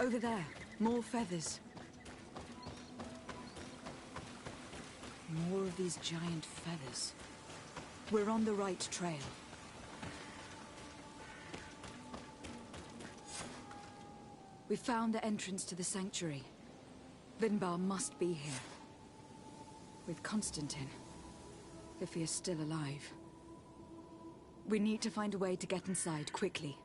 Over there, more feathers. More of these giant feathers. We're on the right trail. We found the entrance to the sanctuary. Vinbarr must be here. With Constantine. If he is still alive. We need to find a way to get inside quickly.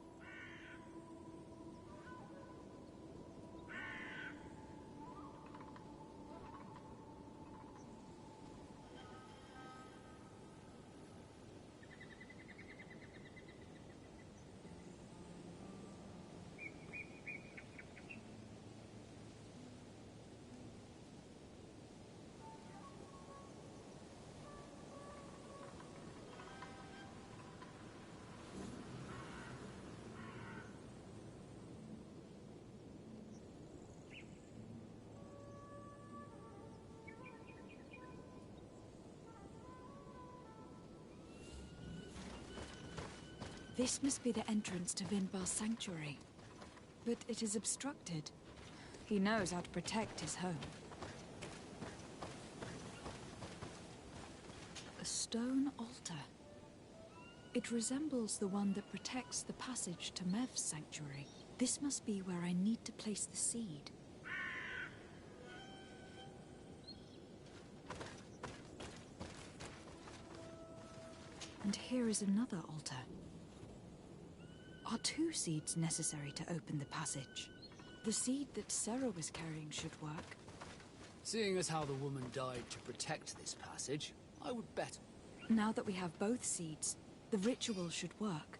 This must be the entrance to Vinbarr's sanctuary. But it is obstructed. He knows how to protect his home. A stone altar. It resembles the one that protects the passage to Mev's sanctuary. This must be where I need to place the seed. And here is another altar. Are 2 seeds necessary to open the passage? The seed that Sarah was carrying should work. Seeing as how the woman died to protect this passage, I would bet. Now that we have both seeds, the ritual should work.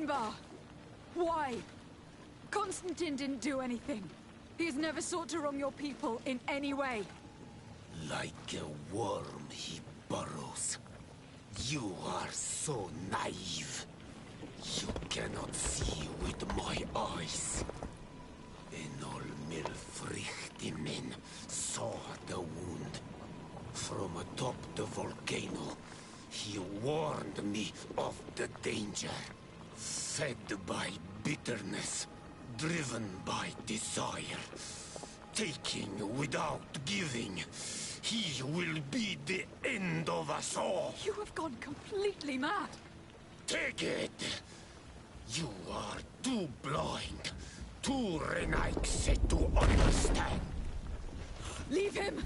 Vinbarr! Why? Constantine didn't do anything. He has never sought to wrong your people in any way. Like a worm he burrows. You are so naive. You cannot see with my eyes. Enol Milfrichtimen saw the wound. From atop the volcano, he warned me of the danger. Fed by bitterness, driven by desire, taking without giving, he will be the end of us all. You have gone completely mad. Take it! You are too blind, too renaixed to understand. Leave him!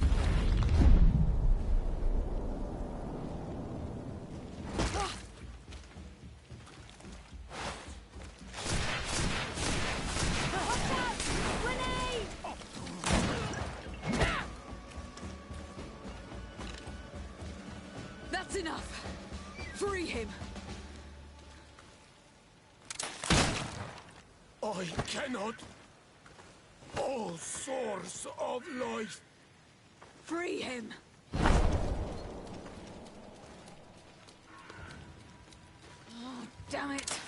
That's enough! Free him! I cannot. O source of life! Free him! Oh, damn it!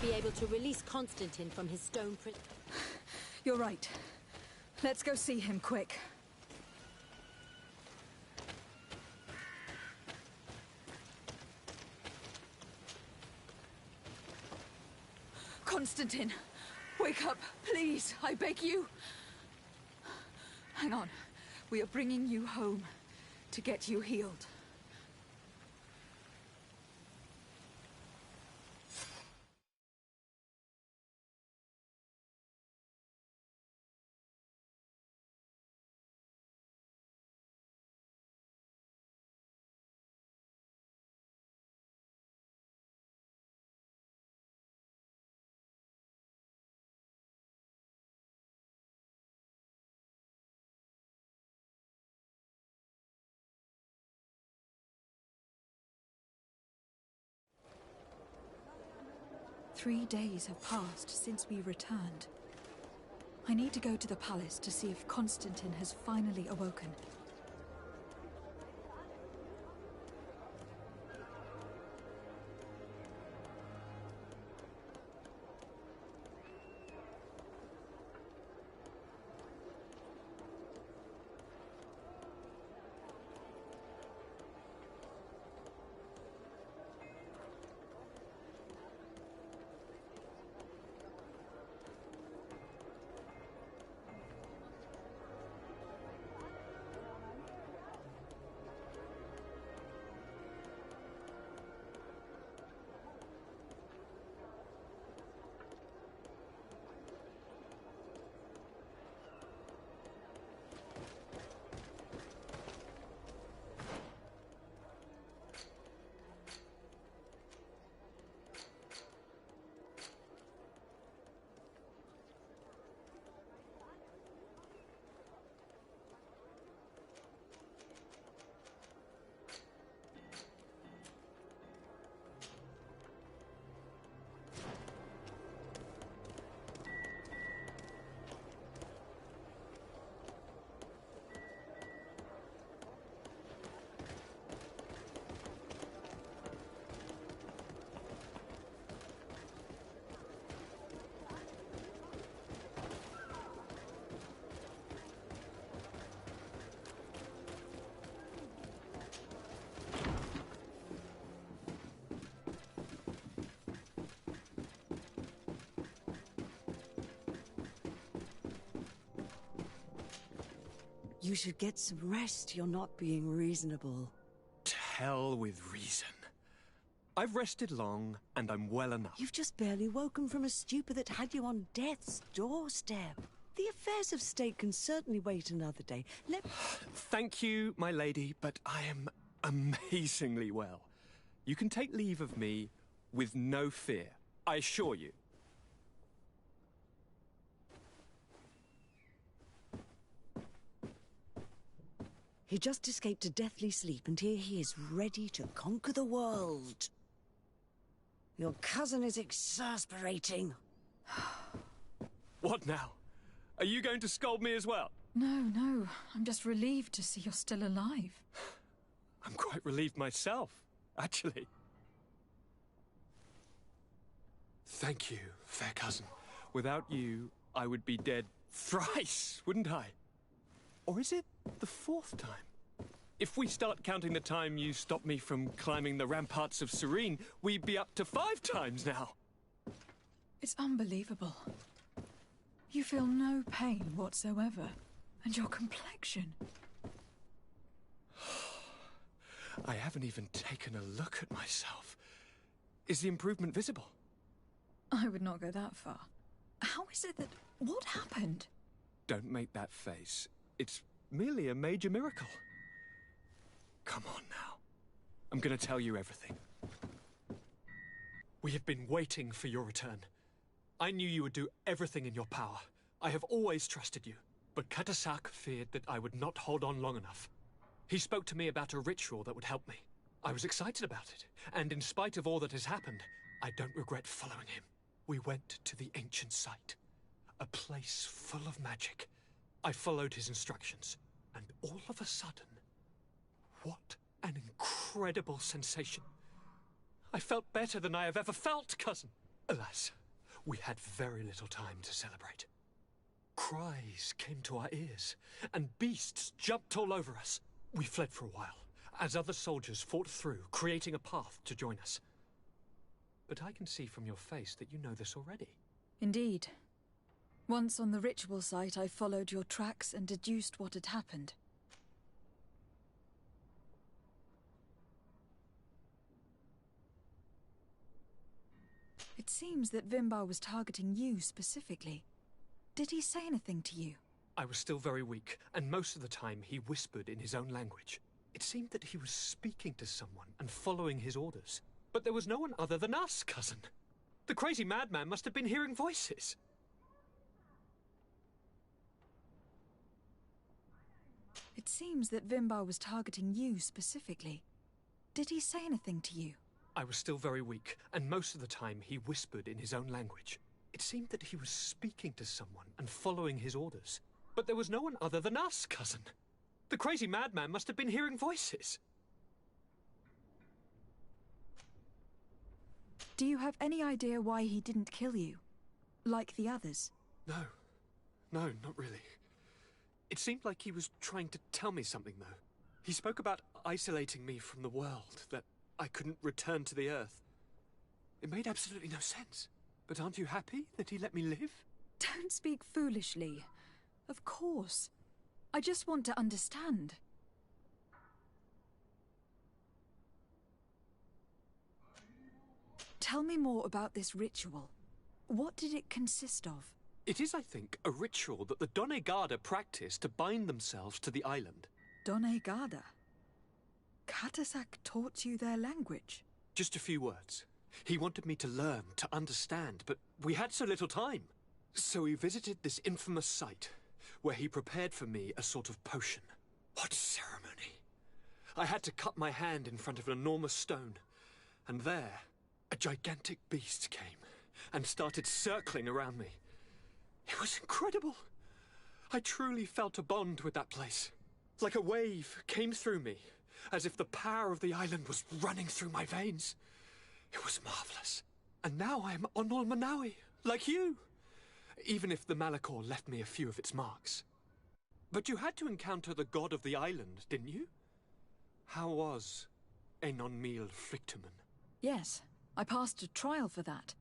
Be able to release Constantine from his stone prison. You're right. Let's go see him, quick. Constantine! Wake up, please! I beg you! Hang on. We are bringing you home to get you healed. 3 days have passed since we returned. I need to go to the palace to see if Constantine has finally awoken. You should get some rest. You're not being reasonable. To hell with reason. I've rested long, and I'm well enough. You've just barely woken from a stupor that had you on death's doorstep. The affairs of state can certainly wait another day. Thank you, my lady, but I am amazingly well. You can take leave of me with no fear, I assure you. He just escaped a deathly sleep, and here he is, ready to conquer the world. Your cousin is exasperating. What now? Are you going to scold me as well? No. I'm just relieved to see you're still alive. I'm quite relieved myself, actually. Thank you, fair cousin. Without you, I would be dead thrice, wouldn't I? Or is it the 4th time? If we start counting the time you stopped me from climbing the ramparts of Serene, we'd be up to 5 times now. It's unbelievable. You feel no pain whatsoever. And your complexion. I haven't even taken a look at myself. Is the improvement visible? I would not go that far. How is it that... What happened? Don't make that face. It's merely a major miracle. Come on now. I'm going to tell you everything. We have been waiting for your return. I knew you would do everything in your power. I have always trusted you. But Katasak feared that I would not hold on long enough. He spoke to me about a ritual that would help me. I was excited about it, and in spite of all that has happened, I don't regret following him. We went to the ancient site, a place full of magic. I followed his instructions, and all of a sudden, what an incredible sensation. I felt better than I have ever felt, cousin. Alas, we had very little time to celebrate. Cries came to our ears, and beasts jumped all over us. We fled for a while, as other soldiers fought through, creating a path to join us. But I can see from your face that you know this already. Indeed. Once on the ritual site, I followed your tracks and deduced what had happened. It seems that Vinbarr was targeting you specifically. Did he say anything to you? I was still very weak, and most of the time he whispered in his own language. It seemed that he was speaking to someone and following his orders. But there was no one other than us, cousin. The crazy madman must have been hearing voices. It seems that Vinbarr was targeting you specifically. Did he say anything to you? I was still very weak, and most of the time he whispered in his own language. It seemed that he was speaking to someone and following his orders. But there was no one other than us, cousin. The crazy madman must have been hearing voices. Do you have any idea why he didn't kill you? Like the others? No, not really. It seemed like he was trying to tell me something, though. He spoke about isolating me from the world, that I couldn't return to the Earth. It made absolutely no sense. But aren't you happy that he let me live? Don't speak foolishly. Of course. I just want to understand. Tell me more about this ritual. What did it consist of? It is, I think, a ritual that the Donegada practice to bind themselves to the island. Donegada? Katasak taught you their language? Just a few words. He wanted me to learn, to understand, but we had so little time. So we visited this infamous site, where he prepared for me a sort of potion. What ceremony! I had to cut my hand in front of an enormous stone, and there, a gigantic beast came and started circling around me. It was incredible. I truly felt a bond with that place. Like a wave came through me, as if the power of the island was running through my veins. It was marvelous. And now I am Onol Manawi, like you. Even if the Malachor left me a few of its marks. But you had to encounter the god of the island, didn't you? How was Enon Mil Frictumen? Yes, I passed a trial for that.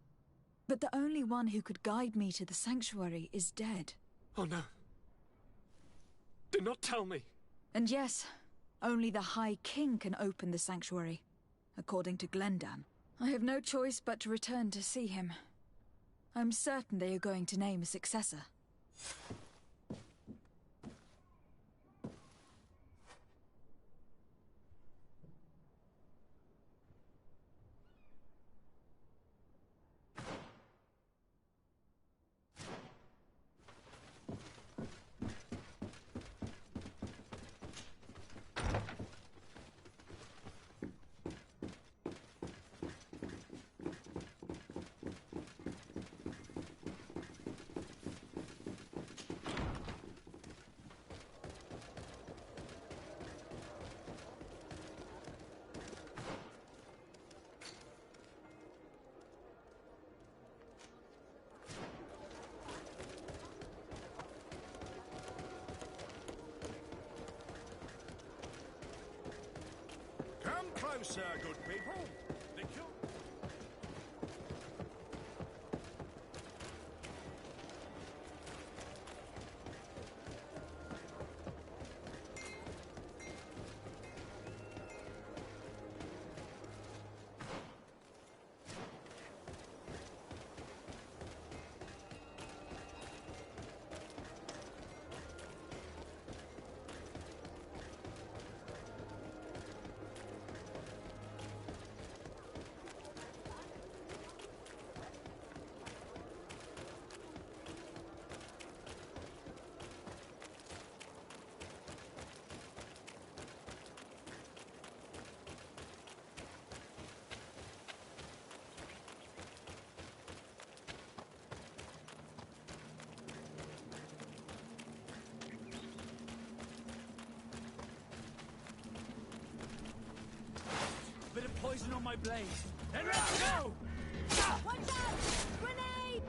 But the only one who could guide me to the sanctuary is dead. Oh no. Do not tell me. And yes, only the High King can open the sanctuary, according to Glendan. I have no choice but to return to see him. I'm certain they are going to name a successor. Come closer, good people. The kill. Bit of poison on my blade. Then let's go! Watch out! Grenade!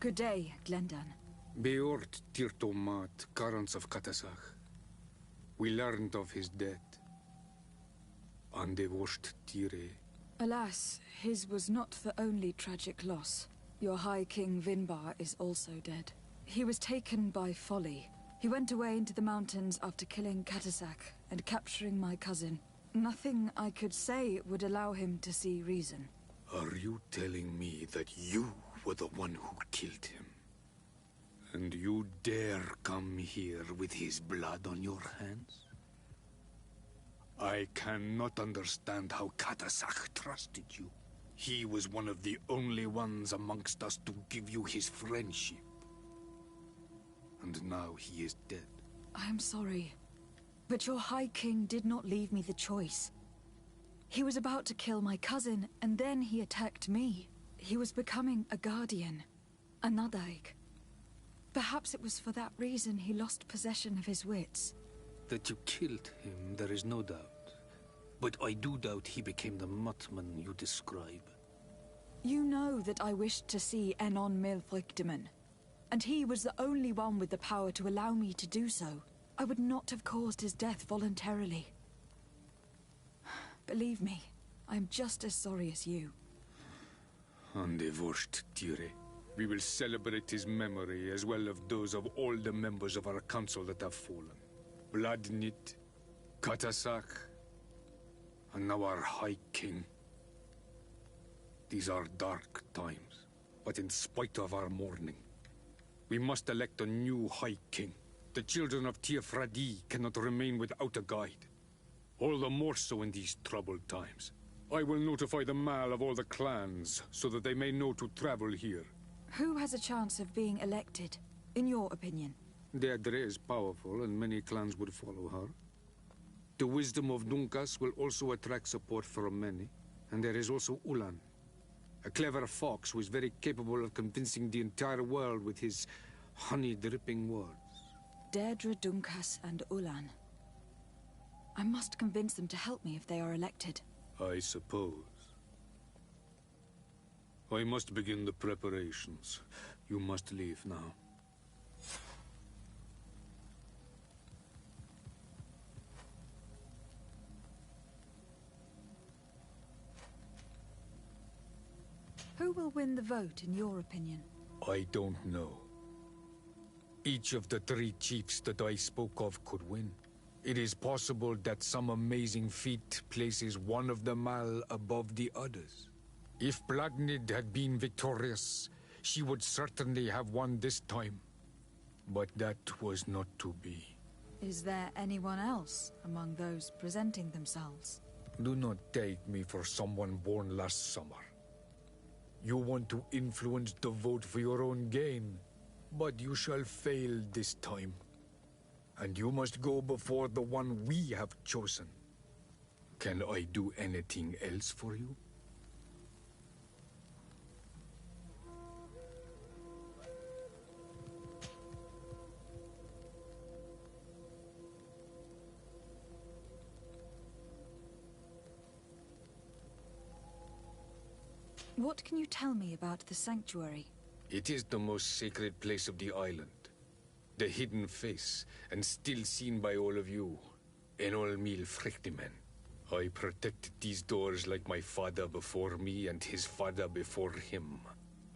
Good day, Glendan. Beort Tirtomat, currents of Katasach. We learned of his death. And they washed Tire. Alas, his was not the only tragic loss. Your High King Vinbarr is also dead. He was taken by folly. He went away into the mountains after killing Katasach and capturing my cousin. Nothing I could say would allow him to see reason. Are you telling me that you were the one who killed him? And you dare come here with his blood on your hands? I cannot understand how Katasach trusted you. He was one of the only ones amongst us to give you his friendship. And now he is dead. I am sorry, but your High King did not leave me the choice. He was about to kill my cousin, and then he attacked me. He was becoming a guardian, a Nadaig. Perhaps it was for that reason he lost possession of his wits. That you killed him, there is no doubt. But I do doubt he became the Muttman you describe. You know that I wished to see Enon Milfrictiman, and he was the only one with the power to allow me to do so. I would not have caused his death voluntarily. Believe me, I am just as sorry as you. Undivorced Tire. We will celebrate his memory as well as those of all the members of our council that have fallen. Bloodnit, Katasach, and now our High King. These are dark times, but in spite of our mourning, we must elect a new High King. The children of Tiefradi cannot remain without a guide. All the more so in these troubled times. I will notify the Mal of all the clans, so that they may know to travel here. Who has a chance of being elected, in your opinion? Deirdre is powerful, and many clans would follow her. The wisdom of Dunkas will also attract support from many. And there is also Ulan, a clever fox who is very capable of convincing the entire world with his honey-dripping words. Deirdre, Dunkas, and Ulan. I must convince them to help me if they are elected. I suppose. I must begin the preparations. You must leave now. Who will win the vote, in your opinion? I don't know. Each of the three chiefs that I spoke of could win. It is possible that some amazing feat places one of the Mal above the others. If Blagnid had been victorious, she would certainly have won this time. But that was not to be. Is there anyone else among those presenting themselves? Do not take me for someone born last summer. You want to influence the vote for your own gain, but you shall fail this time. And you must go before the one we have chosen. Can I do anything else for you? What can you tell me about the Sanctuary? It is the most sacred place of the island. The hidden face, and still seen by all of you. Enol Mil Frictimen. I protected these doors like my father before me and his father before him.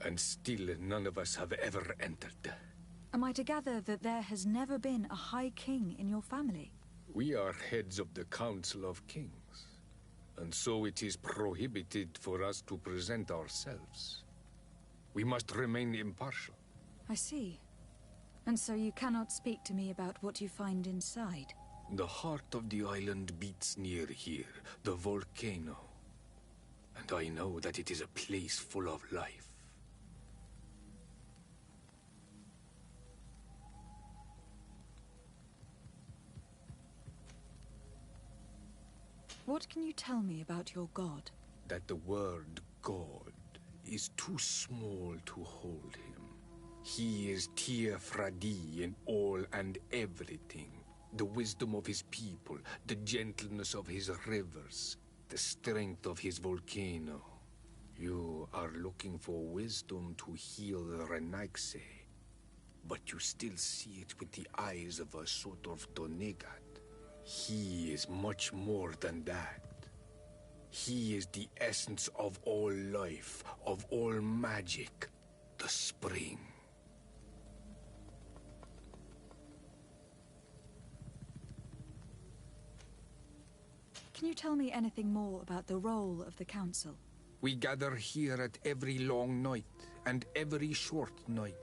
And still none of us have ever entered. Am I to gather that there has never been a High King in your family? We are heads of the Council of Kings. And so it is prohibited for us to present ourselves. We must remain impartial. I see. And so you cannot speak to me about what you find inside? The heart of the island beats near here, the volcano. And I know that it is a place full of life. What can you tell me about your god? That the word God is too small to hold him. He is Tiefradi in all and everything. The wisdom of his people, the gentleness of his rivers, the strength of his volcano. You are looking for wisdom to heal the Renaigse, but you still see it with the eyes of a sort of Donegat. He is much more than that. He is the essence of all life, of all magic, the spring. Can you tell me anything more about the role of the Council? We gather here at every long night and every short night.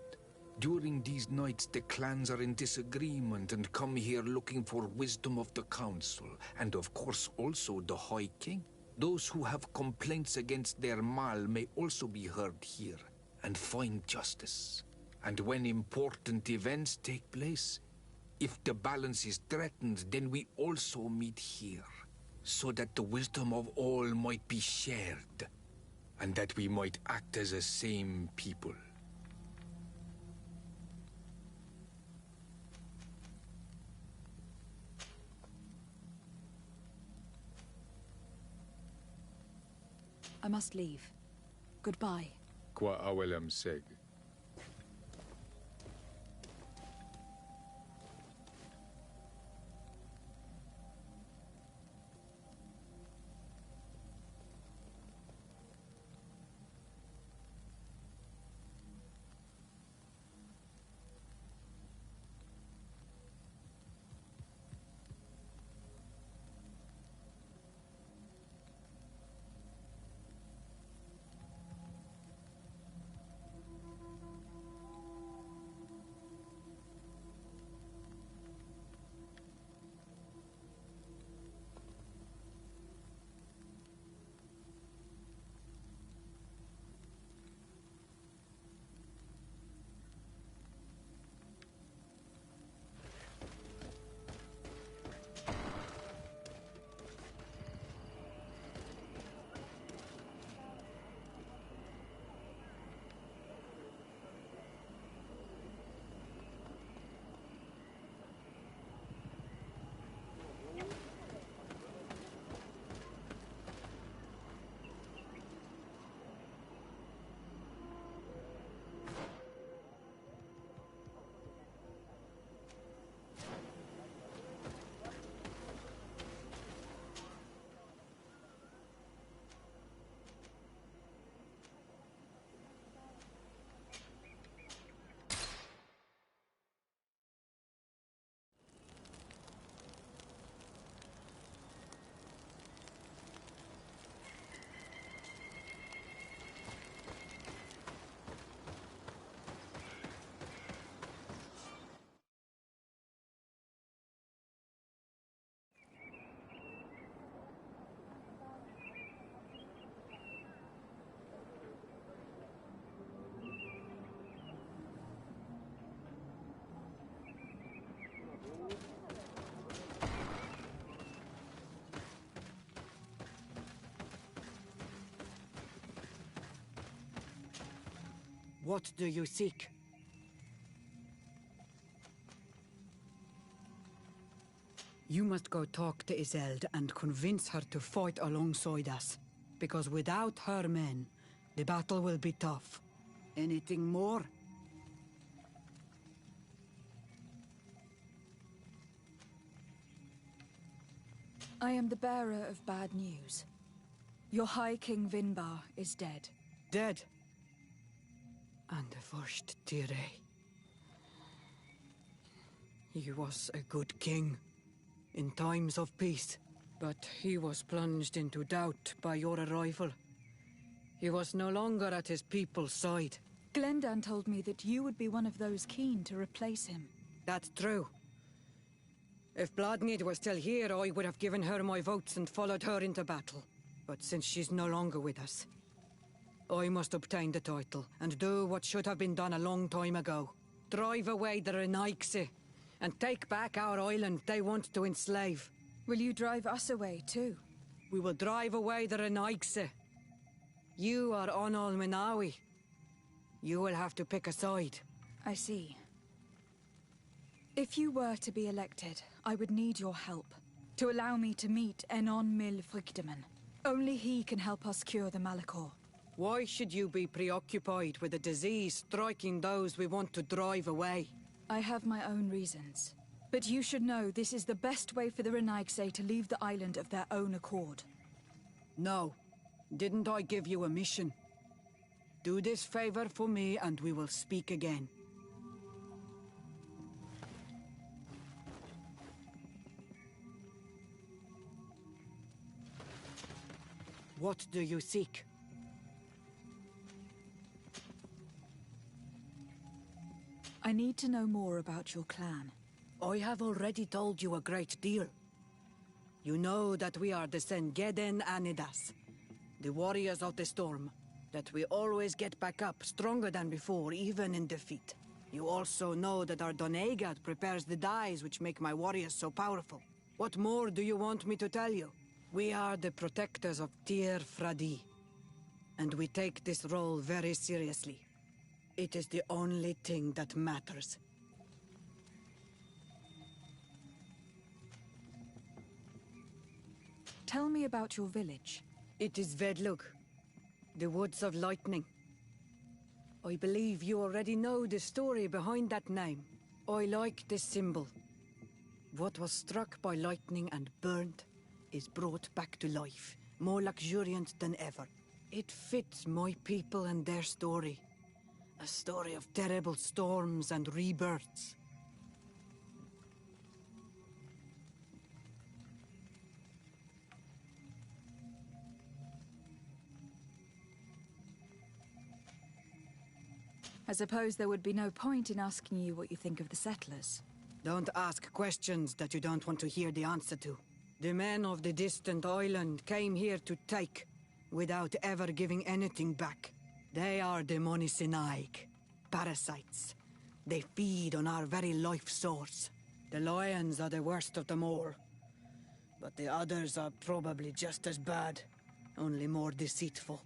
During these nights, the clans are in disagreement and come here looking for wisdom of the Council, and of course also the High King. Those who have complaints against their Mal may also be heard here and find justice. And when important events take place, if the balance is threatened, then we also meet here, so that the wisdom of all might be shared, and that we might act as a same people. I must leave. Goodbye. Qua awelam seg. What do you seek? You must go talk to Isolde and convince her to fight alongside us. Because without her men, the battle will be tough. Anything more? I am the bearer of bad news. Your High King Vinbarr is dead. Dead? And the first Tire. He was a good king in times of peace, but he was plunged into doubt by your arrival. He was no longer at his people's side. Glendan told me that you would be one of those keen to replace him. That's true. If Bladnid was still here, I would have given her my votes and followed her into battle. But since she's no longer with us, I must obtain the title and do what should have been done a long time ago. Drive away the Renaigse and take back our island they want to enslave. Will you drive us away too? We will drive away the Renaigse. You are Onol Minawi. You will have to pick a side. I see. If you were to be elected, I would need your help to allow me to meet Enon Mil Frichteman. Only he can help us cure the Malachor. Why should you be preoccupied with a disease striking those we want to drive away? I have my own reasons. But you should know this is the best way for the Renaigse to leave the island of their own accord. No. Didn't I give you a mission? Do this favor for me and we will speak again. What do you seek? I need to know more about your clan. I have already told you a great deal. You know that we are the Sengeden Anidas, the warriors of the storm, that we always get back up stronger than before, even in defeat. You also know that our Doneigad prepares the dyes which make my warriors so powerful. What more do you want me to tell you? We are the protectors of Tir Fradi, and we take this role very seriously. It is the only thing that matters. Tell me about your village. It is Vedlug, the Woods of Lightning. I believe you already know the story behind that name. I like this symbol. What was struck by lightning and burned is brought back to life, more luxuriant than ever. It fits my people and their story. A story of terrible storms and rebirths. I suppose there would be no point in asking you what you think of the settlers. Don't ask questions that you don't want to hear the answer to. The men of the distant island came here to take, without ever giving anything back. They are demonicinaig, parasites. They feed on our very life source. The lions are the worst of them all. But the others are probably just as bad, only more deceitful.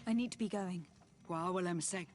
I need to be going. What will I say?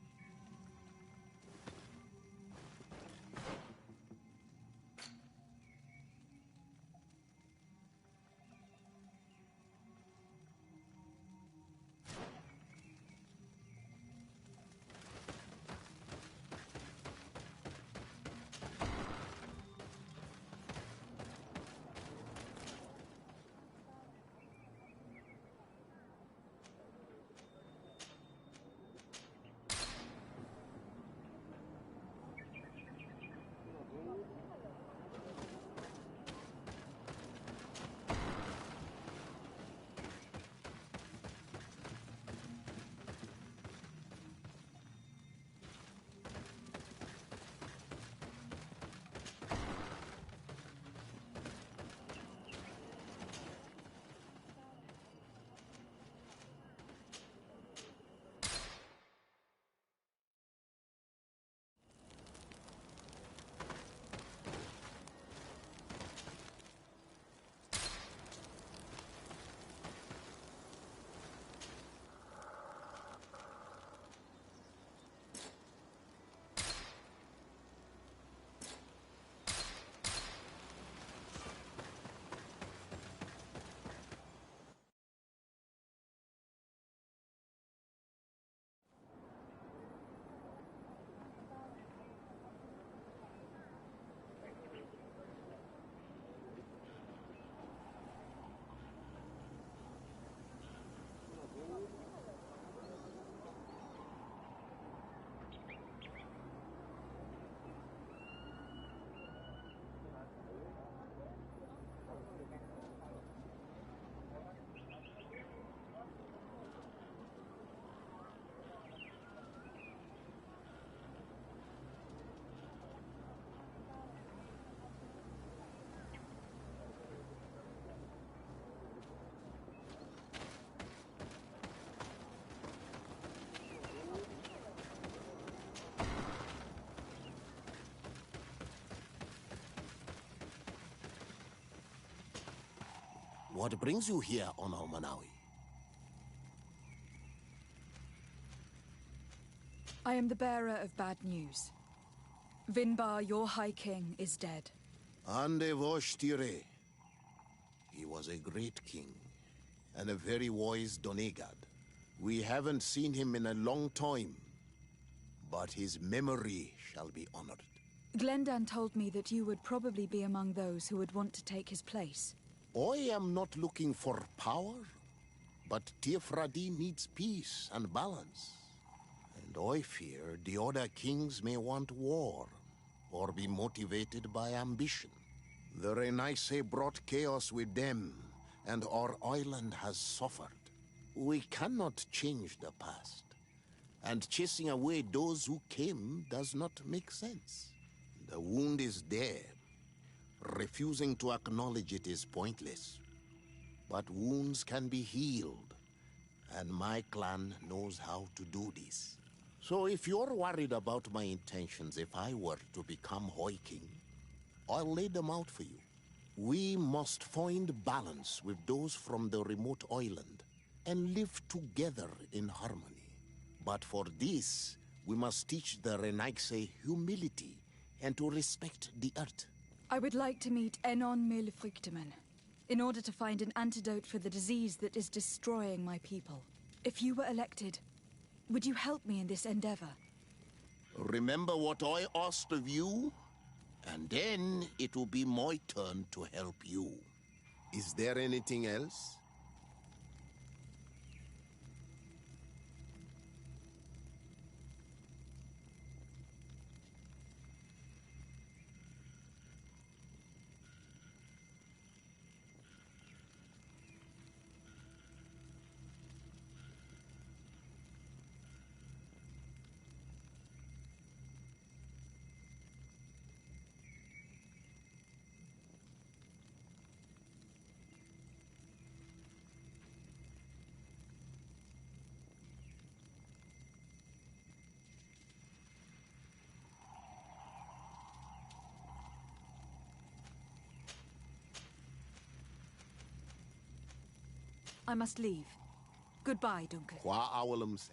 What brings you here on Manawi? I am the bearer of bad news. Vinbarr, your High King, is dead. Ande vosh tire. He was a great king, and a very wise Donegad. We haven't seen him in a long time, but his memory shall be honored. Glendan told me that you would probably be among those who would want to take his place. I am not looking for power, but Tifradi needs peace and balance. And I fear the other kings may want war, or be motivated by ambition. The Renaise brought chaos with them, and our island has suffered. We cannot change the past, and chasing away those who came does not make sense. The wound is there. Refusing to acknowledge it is pointless. But wounds can be healed, and my clan knows how to do this. So if you're worried about my intentions if I were to become High King, I'll lay them out for you. We must find balance with those from the remote island and live together in harmony. But for this, we must teach the Renaise humility and to respect the earth. I would like to meet Enon Milfrichteman in order to find an antidote for the disease that is destroying my people. If you were elected, would you help me in this endeavor? Remember what I asked of you, and then it will be my turn to help you. Is there anything else? I must leave. Goodbye, Duncan. Qua awalum se.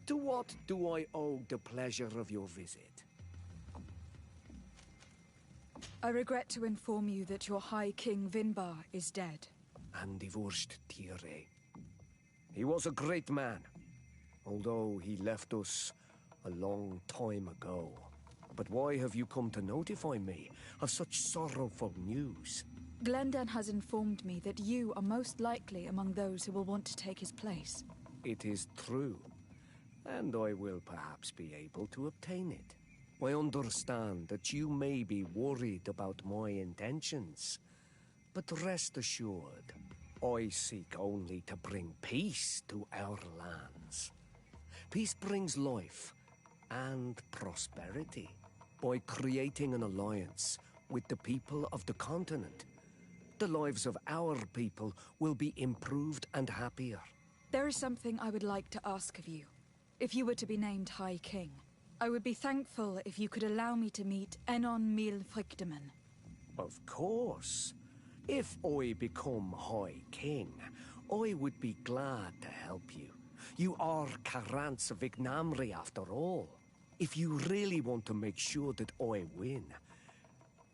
To what do I owe the pleasure of your visit? I regret to inform you that your High King Vinbarr is dead. And divorced Tire. He was a great man, although he left us a long time ago. But why have you come to notify me of such sorrowful news? Glendan has informed me that you are most likely among those who will want to take his place. It is true, and I will perhaps be able to obtain it. I understand that you may be worried about my intentions, but rest assured, I seek only to bring peace to our lands. Peace brings life and prosperity by creating an alliance with the people of the continent. The lives of our people will be improved and happier. There is something I would like to ask of you. If you were to be named High King, I would be thankful if you could allow me to meet Enon Mil Frichteman. Of course. If I become High King, I would be glad to help you. You are Carant's Vignamri after all. If you really want to make sure that I win,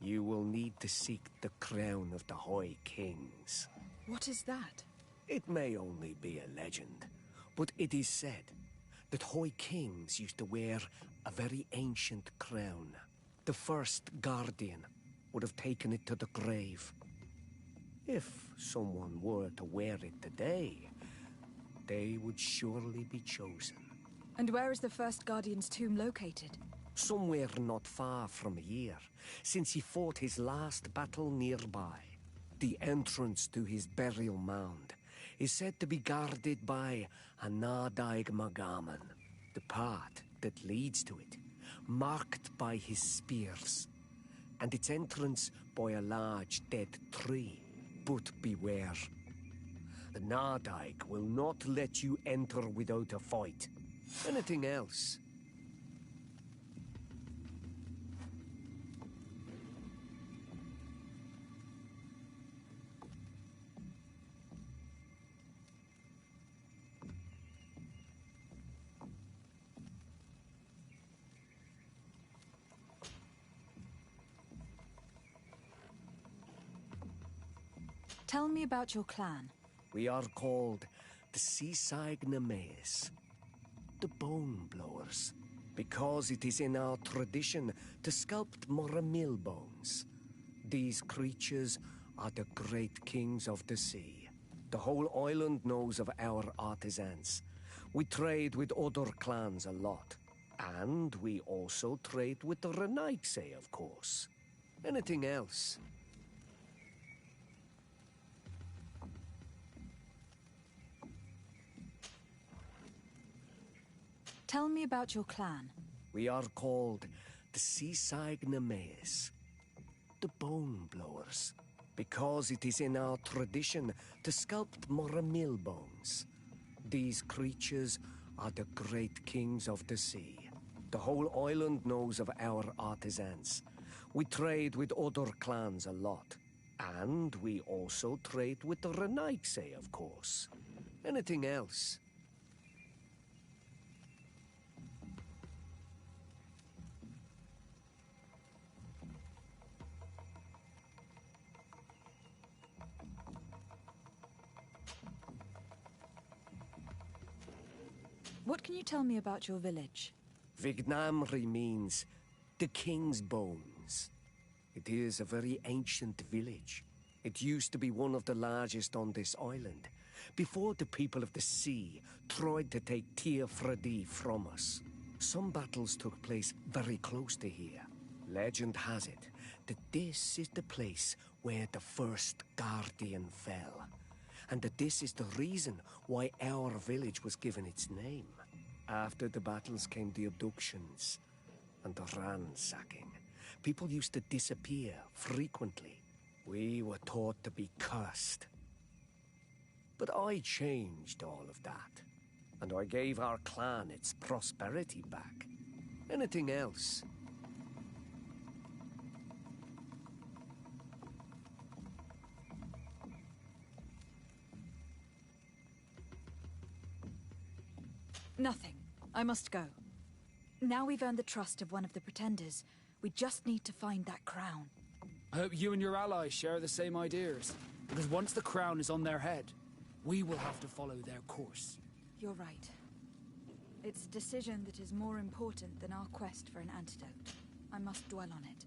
you will need to seek the crown of the High Kings. What is that? It may only be a legend, but it is said that High Kings used to wear a very ancient crown. The first Guardian would have taken it to the grave. If someone were to wear it today, they would surely be chosen. And where is the first Guardian's tomb located? Somewhere not far from here, since he fought his last battle nearby. The entrance to his burial mound is said to be guarded by a Nadaig Magaman, the path that leads to it, marked by his spears, and its entrance by a large dead tree. But beware. The Nadaig will not let you enter without a fight. Anything else? Tell me about your clan. We are called the Seaside Nemes, the Bone Blowers, because it is in our tradition to sculpt Moramil bones. These creatures are the great kings of the sea. The whole island knows of our artisans. We trade with other clans a lot. And we also trade with the Renaigse, of course. Anything else? Tell me about your clan. We are called the Seaside Nemes, the Bone Blowers, because it is in our tradition to sculpt Moramil bones. These creatures are the great kings of the sea. The whole island knows of our artisans. We trade with other clans a lot. And we also trade with the Renaigse, of course. Anything else? What can you tell me about your village? Vignamri means the king's bones. It is a very ancient village. It used to be one of the largest on this island, before the people of the sea tried to take Tir Fredi from us. Some battles took place very close to here. Legend has it that this is the place where the first Guardian fell, and that this is the reason why our village was given its name. After the battles came the abductions and the ransacking. People used to disappear frequently. We were taught to be cursed. But I changed all of that, and I gave our clan its prosperity back. Anything else? Nothing. I must go. Now we've earned the trust of one of the pretenders. We just need to find that crown. I hope you and your allies share the same ideas. Because once the crown is on their head, we will have to follow their course. You're right. It's a decision that is more important than our quest for an antidote. I must dwell on it.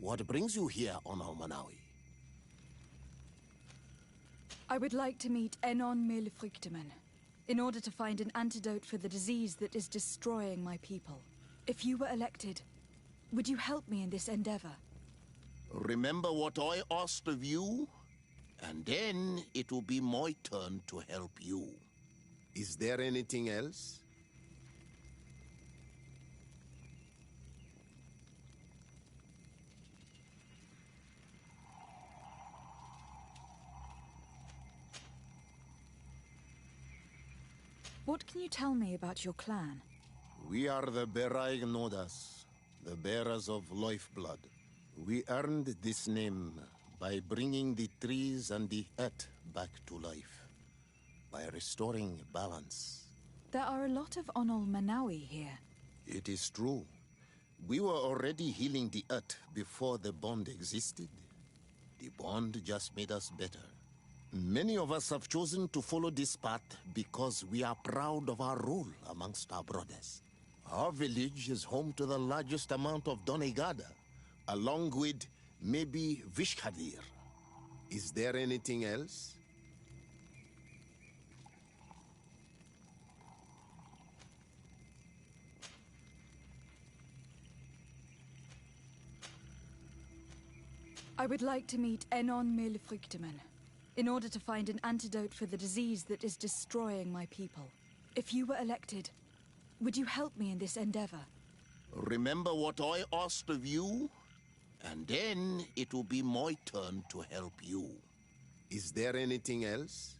What brings you here on Almanawi? I would like to meet Enon Milfrichteman, in order to find an antidote for the disease that is destroying my people. If you were elected, would you help me in this endeavor? Remember what I asked of you, and then it will be my turn to help you. Is there anything else? What can you tell me about your clan? We are the Beraig Nodas, the bearers of lifeblood. We earned this name by bringing the trees and the earth back to life, by restoring balance. There are a lot of Onol Manawi here. It is true. We were already healing the earth before the bond existed. The bond just made us better. Many of us have chosen to follow this path because we are proud of our role amongst our brothers. Our village is home to the largest amount of Donegada, along with maybe Vishkadir. Is there anything else? I would like to meet Enon Milfrichteman, in order to find an antidote for the disease that is destroying my people. If you were elected, would you help me in this endeavor? Remember what I asked of you, and then it will be my turn to help you. Is there anything else?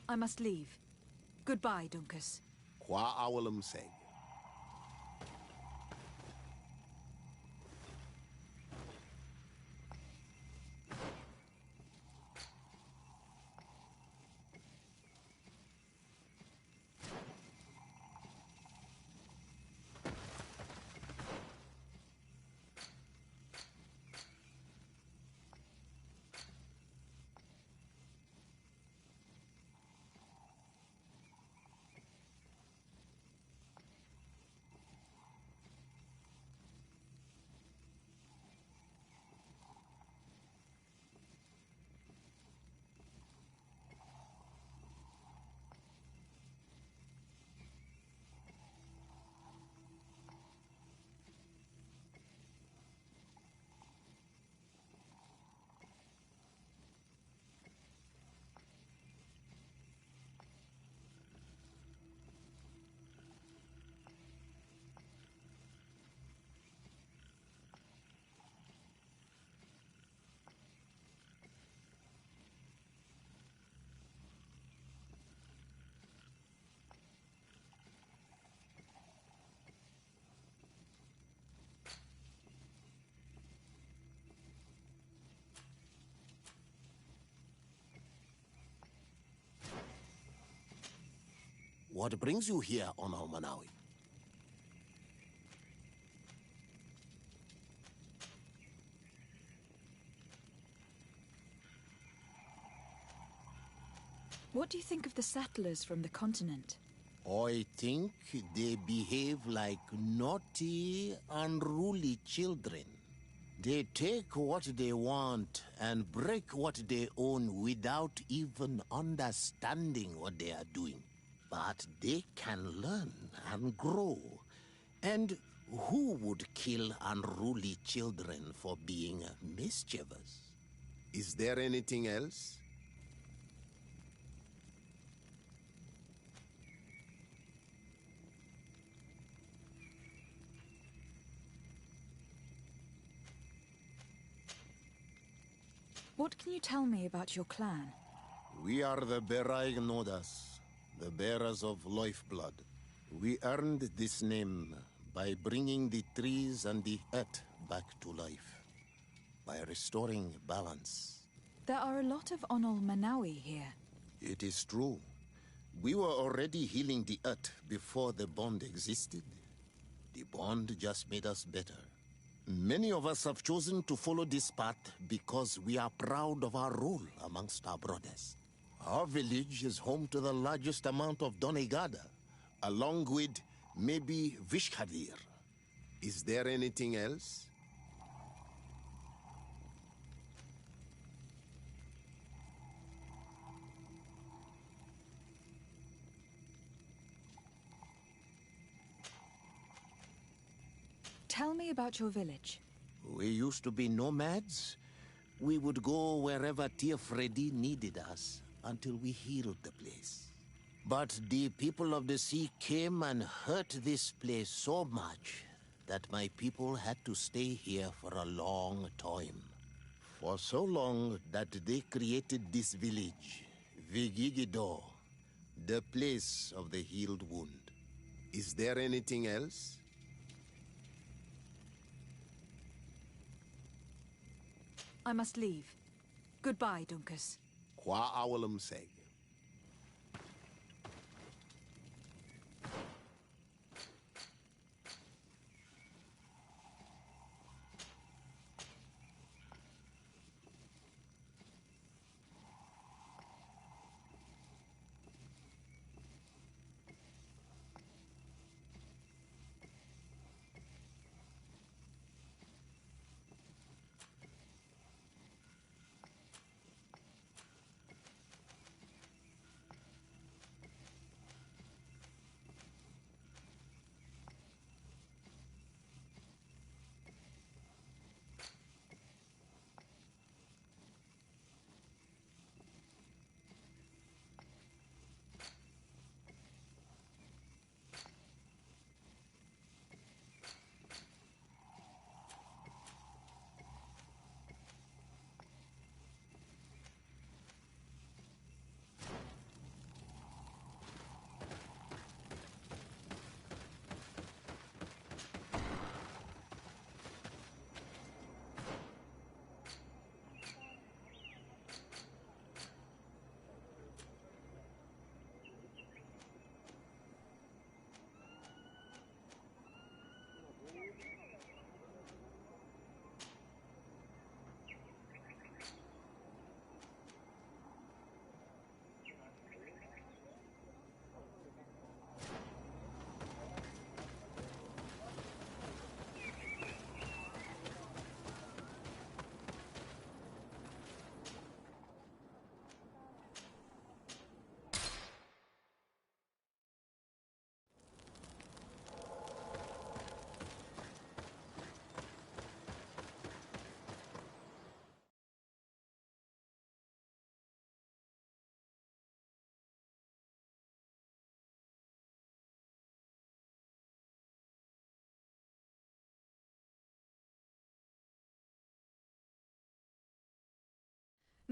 I must leave. Goodbye, Dunkus. Qua awalum seg. What brings you here on Almanawi? What do you think of the settlers from the continent? I think they behave like naughty, unruly children. They take what they want and break what they own without even understanding what they are doing. But they can learn and grow. And Who would kill unruly children for being mischievous? Is there anything else? What can you tell me about your clan? We are the Berai Nodas, the bearers of lifeblood. We earned this name by bringing the trees and the earth back to life, by restoring balance. There are a lot of Onol Manawi here. It is true. We were already healing the earth before the bond existed. The bond just made us better. Many of us have chosen to follow this path because we are proud of our role amongst our brothers. Our village is home to the largest amount of Donegada, along with maybe Vishkadir. Is there anything else? Tell me about your village. We used to be nomads. We would go wherever Tia Freddy needed us until we healed the place. But the people of the sea came and hurt this place so much that my people had to stay here for a long time. For so long that they created this village, Vigigido, the place of the healed wound. Is there anything else? I must leave. Goodbye, Dunkus. Qua awalum seg.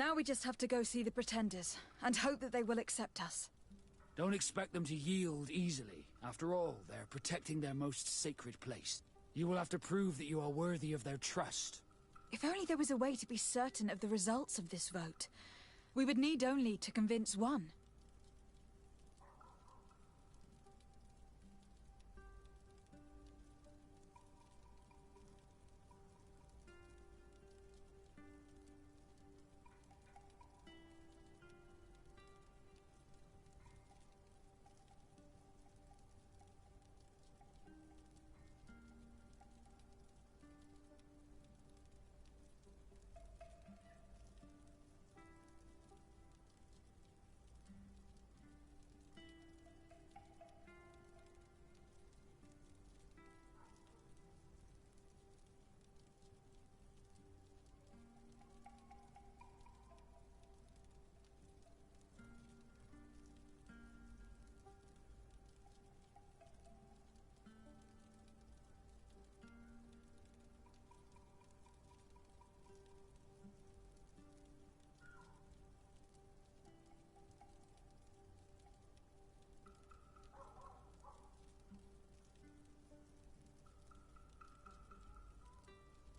Now we just have to go see the Pretenders, and hope that they will accept us. Don't expect them to yield easily. After all, they're protecting their most sacred place. You will have to prove that you are worthy of their trust. If only there was a way to be certain of the results of this vote. We would need only to convince one.